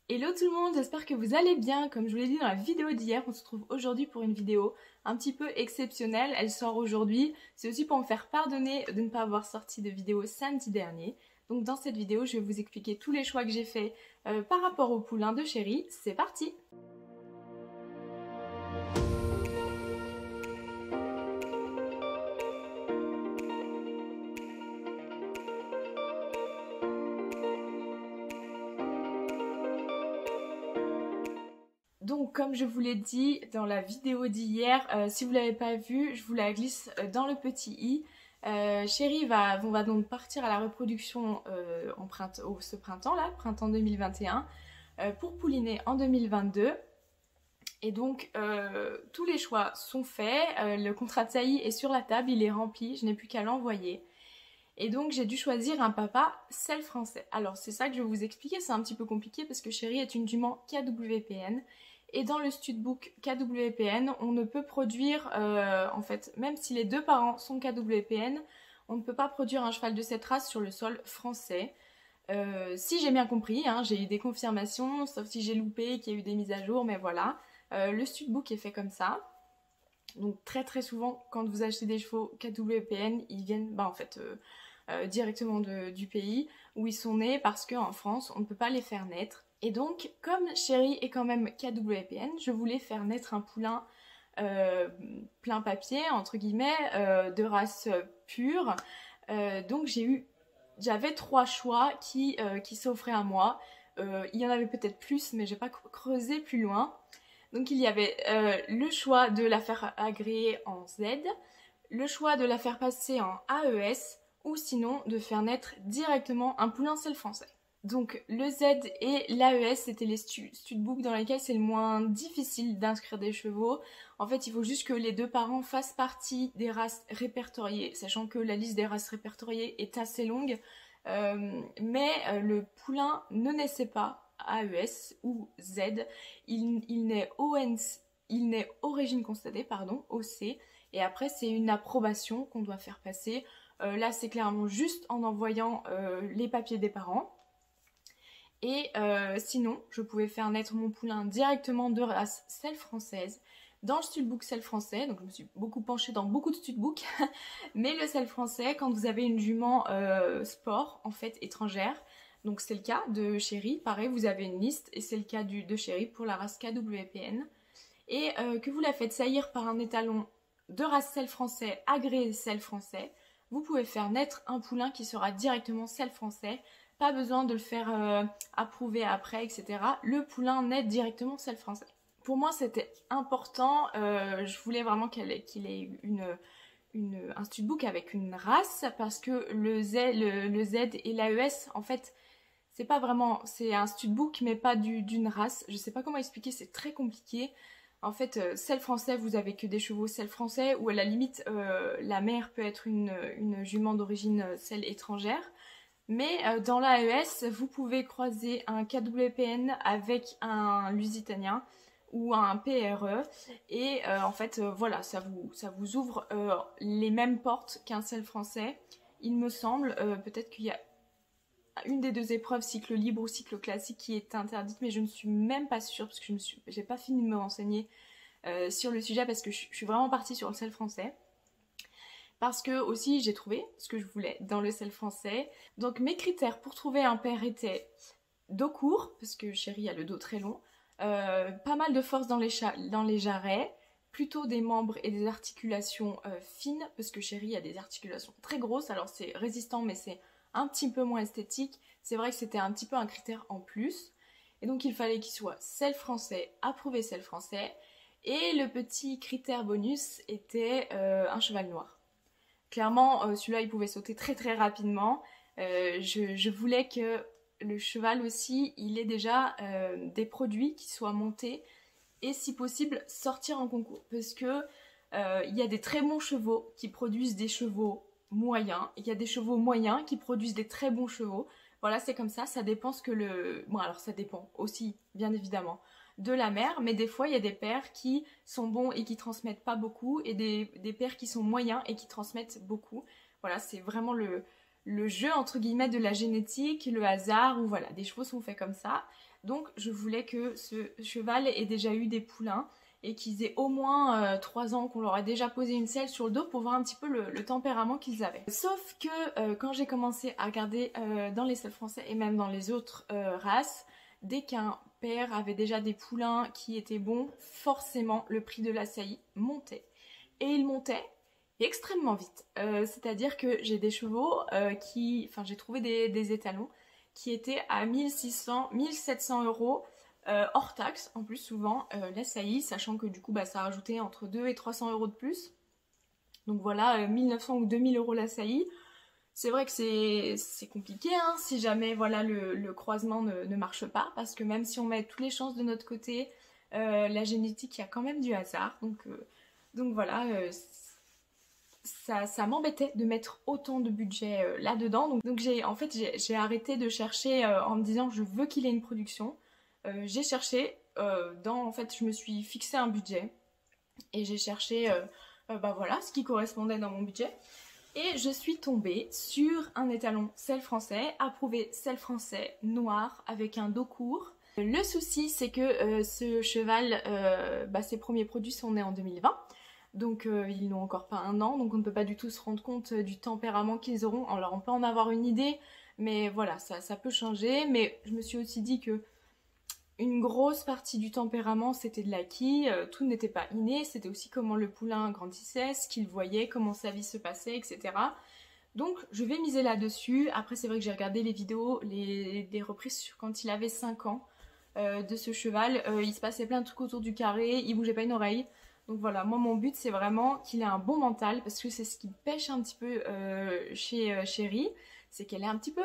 Hello tout le monde, j'espère que vous allez bien. Comme je vous l'ai dit dans la vidéo d'hier, on se retrouve aujourd'hui pour une vidéo un petit peu exceptionnelle. Elle sort aujourd'hui. C'est aussi pour me faire pardonner de ne pas avoir sorti de vidéo samedi dernier. Donc dans cette vidéo, je vais vous expliquer tous les choix que j'ai faits par rapport au poulain de Chéri. C'est parti! Donc comme je vous l'ai dit dans la vidéo d'hier, si vous ne l'avez pas vue, je vous la glisse dans le petit i. Chéri va donc partir à la reproduction ce printemps-là, printemps 2021, pour pouliner en 2022. Et donc tous les choix sont faits, le contrat de saillie est sur la table, il est rempli, je n'ai plus qu'à l'envoyer. Et donc j'ai dû choisir un papa sel français. Alors c'est ça que je vais vous expliquer, c'est un petit peu compliqué parce que Chéri est une jument KWPN. Et dans le studbook KWPN, on ne peut produire, en fait, même si les deux parents sont KWPN, on ne peut pas produire un cheval de cette race sur le sol français. Si j'ai bien compris, hein, j'ai eu des confirmations, sauf si j'ai loupé, qu'il y a eu des mises à jour, mais voilà. Le studbook est fait comme ça. Donc très souvent, quand vous achetez des chevaux KWPN, ils viennent directement du pays où ils sont nés parce qu'en France, on ne peut pas les faire naître. Et donc, comme Chéri est quand même KWPN, je voulais faire naître un poulain plein papier, entre guillemets, de race pure. Donc j'avais trois choix qui s'offraient à moi. Il y en avait peut-être plus, mais j'ai pas creusé plus loin. Donc il y avait le choix de la faire agréer en Z, le choix de la faire passer en AES, ou sinon de faire naître directement un poulain sel français. Donc le Z et l'AES, c'était les studbooks dans lesquels c'est le moins difficile d'inscrire des chevaux. En fait, il faut juste que les deux parents fassent partie des races répertoriées, sachant que la liste des races répertoriées est assez longue. Mais le poulain ne naissait pas AES ou Z, il naît origine constatée, pardon, OC, et après c'est une approbation qu'on doit faire passer. Là c'est clairement juste en envoyant les papiers des parents. Et sinon, je pouvais faire naître mon poulain directement de race sel française dans le studbook sel français. Donc je me suis beaucoup penchée dans beaucoup de studbooks. Mais le sel français, quand vous avez une jument sport, en fait, étrangère, donc c'est le cas de Chéri, pareil, vous avez une liste, et c'est le cas de Chéri pour la race KWPN. Et que vous la faites saillir par un étalon de race sel français, agréé sel français, vous pouvez faire naître un poulain qui sera directement sel français. Pas besoin de le faire approuver après, etc. Le poulain naît directement sel français. Pour moi, c'était important. Je voulais vraiment qu'il ait un studbook avec une race parce que le Z et l'AES, en fait, c'est pas vraiment... C'est un studbook, mais pas d'une race. Je sais pas comment expliquer, c'est très compliqué. En fait, sel français, vous avez que des chevaux sel français, ou à la limite, la mère peut être une jument d'origine sel étrangère. Mais dans l'AES, vous pouvez croiser un KWPN avec un lusitanien ou un PRE et en fait voilà, ça vous ouvre les mêmes portes qu'un sel français. Il me semble, peut-être qu'il y a une des deux épreuves, cycle libre ou cycle classique, qui est interdite, mais je ne suis même pas sûre parce que j'ai pas fini de me renseigner sur le sujet parce que je suis vraiment partie sur le sel français. Parce que aussi j'ai trouvé ce que je voulais dans le sel français. Donc mes critères pour trouver un père étaient dos court, parce que Chéri a le dos très long, pas mal de force dans les jarrets, plutôt des membres et des articulations fines, parce que Chéri a des articulations très grosses, alors c'est résistant mais c'est un petit peu moins esthétique. C'est vrai que c'était un petit peu un critère en plus. Et donc il fallait qu'il soit sel français, approuvé sel français. Et le petit critère bonus était un cheval noir. Clairement, celui-là, il pouvait sauter très rapidement. Je voulais que le cheval aussi, il ait déjà des produits qui soient montés et si possible sortir en concours. Parce que il y a des très bons chevaux qui produisent des chevaux moyens. Il y a des chevaux moyens qui produisent des très bons chevaux. Voilà, c'est comme ça dépend ce que le... Bon, alors ça dépend aussi, bien évidemment, de la mère, mais des fois il y a des pères qui sont bons et qui transmettent pas beaucoup et des pères qui sont moyens et qui transmettent beaucoup. Voilà, c'est vraiment le jeu entre guillemets de la génétique, le hasard, où voilà, des chevaux sont faits comme ça. Donc je voulais que ce cheval ait déjà eu des poulains et qu'ils aient au moins 3 ans, qu'on leur ait déjà posé une selle sur le dos pour voir un petit peu le tempérament qu'ils avaient. Sauf que quand j'ai commencé à regarder dans les selles français et même dans les autres races, dès qu'un père avait déjà des poulains qui étaient bons, forcément le prix de l'assaillie montait. Et il montait extrêmement vite. C'est-à-dire que j'ai des chevaux j'ai trouvé des étalons qui étaient à 1600, 1700 euros hors taxe, en plus souvent l'assaillie, sachant que du coup ça rajoutait entre 2 et 300 euros de plus. Donc voilà, 1900 ou 2000 euros l'assaillie. C'est vrai que c'est compliqué hein, si jamais voilà, le croisement ne marche pas, parce que même si on met toutes les chances de notre côté, la génétique, il y a quand même du hasard. Donc voilà, ça m'embêtait de mettre autant de budget là-dedans. Donc j'ai arrêté de chercher en me disant je veux qu'il ait une production. J'ai cherché, je me suis fixé un budget et j'ai cherché voilà, ce qui correspondait dans mon budget. Et je suis tombée sur un étalon selle français, approuvé selle français, noir, avec un dos court. Le souci, c'est que ce cheval, ses premiers produits sont nés en 2020. Donc ils n'ont encore pas 1 an, donc on ne peut pas du tout se rendre compte du tempérament qu'ils auront. Alors on peut en avoir une idée, mais voilà, ça peut changer. Mais je me suis aussi dit que une grosse partie du tempérament c'était de l'acquis, tout n'était pas inné, c'était aussi comment le poulain grandissait, ce qu'il voyait, comment sa vie se passait, etc. Donc je vais miser là-dessus. Après c'est vrai que j'ai regardé les vidéos, des reprises quand il avait 5 ans de ce cheval, il se passait plein de trucs autour du carré, il bougeait pas une oreille. Donc voilà, moi mon but c'est vraiment qu'il ait un bon mental, parce que c'est ce qui pêche un petit peu chez Chérie, c'est qu'elle est un petit peu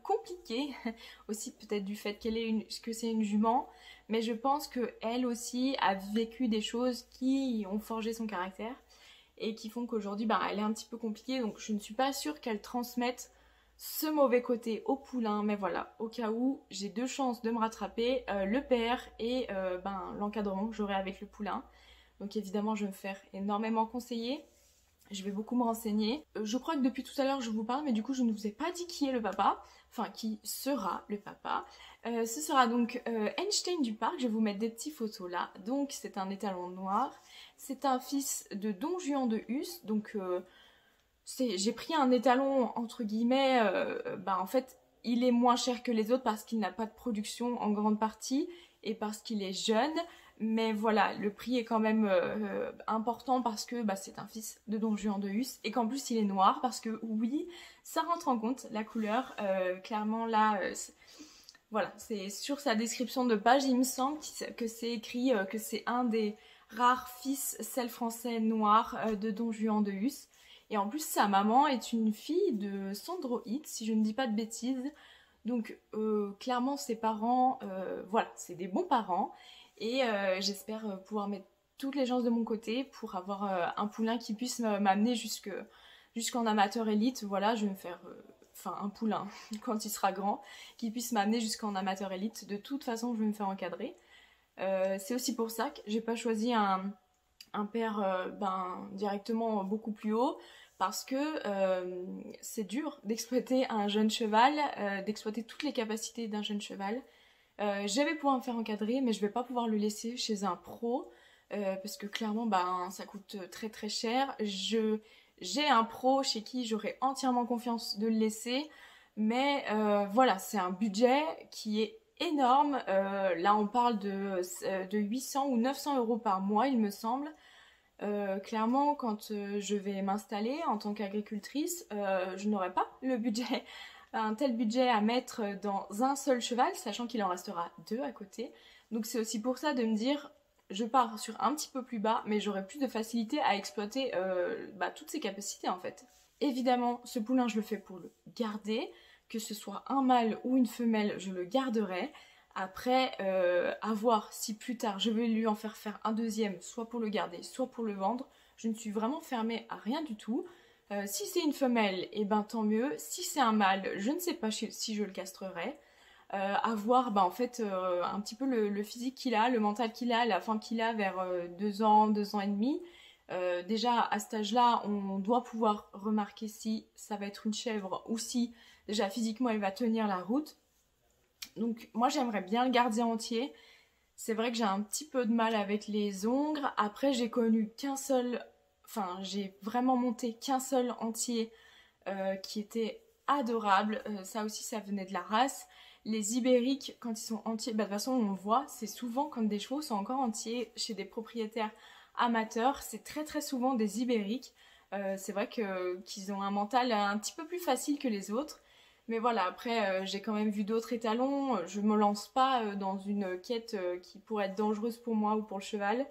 compliquée, aussi peut-être du fait que c'est une jument, mais je pense qu'elle aussi a vécu des choses qui ont forgé son caractère et qui font qu'aujourd'hui elle est un petit peu compliquée, donc je ne suis pas sûre qu'elle transmette ce mauvais côté au poulain, mais voilà, au cas où j'ai 2 chances de me rattraper, le père et l'encadrement que j'aurai avec le poulain. Donc évidemment je vais me faire énormément conseiller, je vais beaucoup me renseigner. Je crois que depuis tout à l'heure je vous parle, mais du coup je ne vous ai pas dit qui est le papa, enfin qui sera le papa. Ce sera donc Einstein du Parc, je vais vous mettre des petites photos là. Donc c'est un étalon noir, c'est un fils de Don Juan de Hus, donc j'ai pris un étalon entre guillemets, en fait il est moins cher que les autres parce qu'il n'a pas de production en grande partie et parce qu'il est jeune. Mais voilà, le prix est quand même important parce que c'est un fils de Don Juan de Hus et qu'en plus il est noir parce que oui, ça rentre en compte, la couleur. Clairement là, voilà, c'est sur sa description de page, il me semble que c'est écrit que c'est un des rares fils selle français noirs de Don Juan de Hus. Et en plus sa maman est une fille de Sandroïde, si je ne dis pas de bêtises. Donc clairement ses parents, voilà, c'est des bons parents. Et j'espère pouvoir mettre toutes les chances de mon côté pour avoir un poulain qui puisse m'amener jusqu'en amateur élite. Voilà, je vais me faire un poulain quand il sera grand qui puisse m'amener jusqu'en amateur élite. De toute façon je vais me faire encadrer. C'est aussi pour ça que j'ai pas choisi un père directement beaucoup plus haut, parce que c'est dur d'exploiter un jeune cheval, d'exploiter toutes les capacités d'un jeune cheval. Je vais pouvoir me faire encadrer, mais je vais pas pouvoir le laisser chez un pro parce que clairement ça coûte très très cher. J'ai un pro chez qui j'aurais entièrement confiance de le laisser, mais voilà, c'est un budget qui est énorme. Là on parle de 800 ou 900 euros par mois il me semble. Clairement quand je vais m'installer en tant qu'agricultrice, je n'aurai pas le budget, un tel budget à mettre dans un seul cheval, sachant qu'il en restera 2 à côté. Donc c'est aussi pour ça de me dire, je pars sur un petit peu plus bas, mais j'aurai plus de facilité à exploiter toutes ses capacités en fait. Évidemment, ce poulain je le fais pour le garder, que ce soit un mâle ou une femelle, je le garderai. Après, à voir si plus tard je vais lui en faire un deuxième, soit pour le garder, soit pour le vendre. Je ne suis vraiment fermée à rien du tout. Si c'est une femelle, et tant mieux. Si c'est un mâle, je ne sais pas si je le castrerai. À voir un petit peu le physique qu'il a, le mental qu'il a, la forme qu'il a vers 2 ans, 2 ans et demi. Déjà à cet âge-là, on doit pouvoir remarquer si ça va être une chèvre ou si déjà physiquement elle va tenir la route. Donc moi j'aimerais bien le garder entier. C'est vrai que j'ai un petit peu de mal avec les ongles. Après j'ai connu qu'un seul, enfin j'ai vraiment monté qu'un seul entier qui était adorable. Ça aussi ça venait de la race. Les ibériques quand ils sont entiers, bah, de toute façon on voit, c'est souvent quand des chevaux sont encore entiers chez des propriétaires amateurs. C'est très très souvent des ibériques. C'est vrai qu'ils ont un mental un petit peu plus facile que les autres. Mais voilà, après, j'ai quand même vu d'autres étalons. Je me lance pas dans une quête qui pourrait être dangereuse pour moi ou pour le cheval.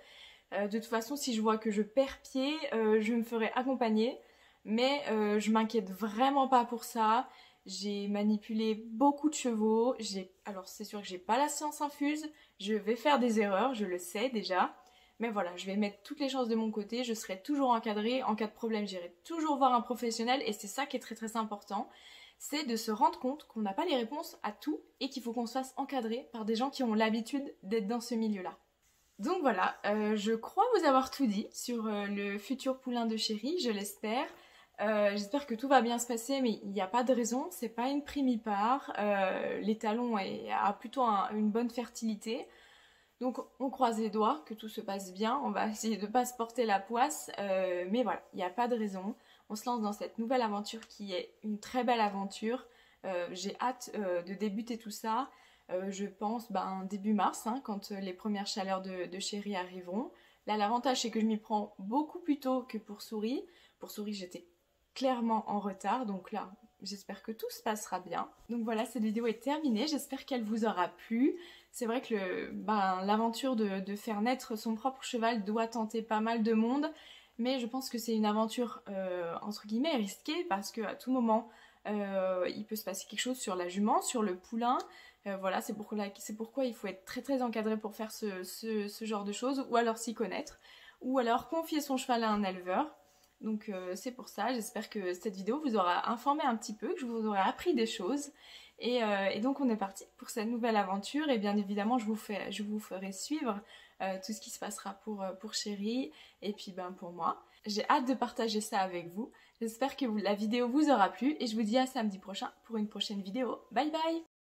De toute façon, si je vois que je perds pied, je me ferai accompagner. Mais je m'inquiète vraiment pas pour ça. J'ai manipulé beaucoup de chevaux. Alors c'est sûr que j'ai pas la science infuse. Je vais faire des erreurs, je le sais déjà. Mais voilà, je vais mettre toutes les chances de mon côté. Je serai toujours encadrée. En cas de problème, j'irai toujours voir un professionnel. Et c'est ça qui est très très important. C'est de se rendre compte qu'on n'a pas les réponses à tout et qu'il faut qu'on se fasse encadrer par des gens qui ont l'habitude d'être dans ce milieu-là. Donc voilà, je crois vous avoir tout dit sur le futur poulain de Chéri, je l'espère. J'espère que tout va bien se passer, mais il n'y a pas de raison, c'est pas une primipare. L'étalon a plutôt une bonne fertilité. Donc on croise les doigts, que tout se passe bien, on va essayer de ne pas se porter la poisse, mais voilà, il n'y a pas de raison. On se lance dans cette nouvelle aventure qui est une très belle aventure. J'ai hâte de débuter tout ça. Je pense début mars, hein, quand les premières chaleurs de Chéri arriveront. Là, l'avantage, c'est que je m'y prends beaucoup plus tôt que pour Souris. Pour Souris, j'étais clairement en retard, donc là, j'espère que tout se passera bien. Donc voilà, cette vidéo est terminée, j'espère qu'elle vous aura plu. C'est vrai que l'aventure de faire naître son propre cheval doit tenter pas mal de monde, mais je pense que c'est une aventure entre guillemets risquée parce qu'à tout moment il peut se passer quelque chose sur la jument, sur le poulain. Voilà, c'est pourquoi il faut être très très encadré pour faire ce genre de choses, ou alors s'y connaître, ou alors confier son cheval à un éleveur. Donc c'est pour ça, j'espère que cette vidéo vous aura informé un petit peu, que je vous aurai appris des choses. Et donc on est parti pour cette nouvelle aventure et bien évidemment je vous ferai suivre tout ce qui se passera pour Chéri et puis pour moi. J'ai hâte de partager ça avec vous. J'espère que la vidéo vous aura plu et je vous dis à samedi prochain pour une prochaine vidéo. Bye bye!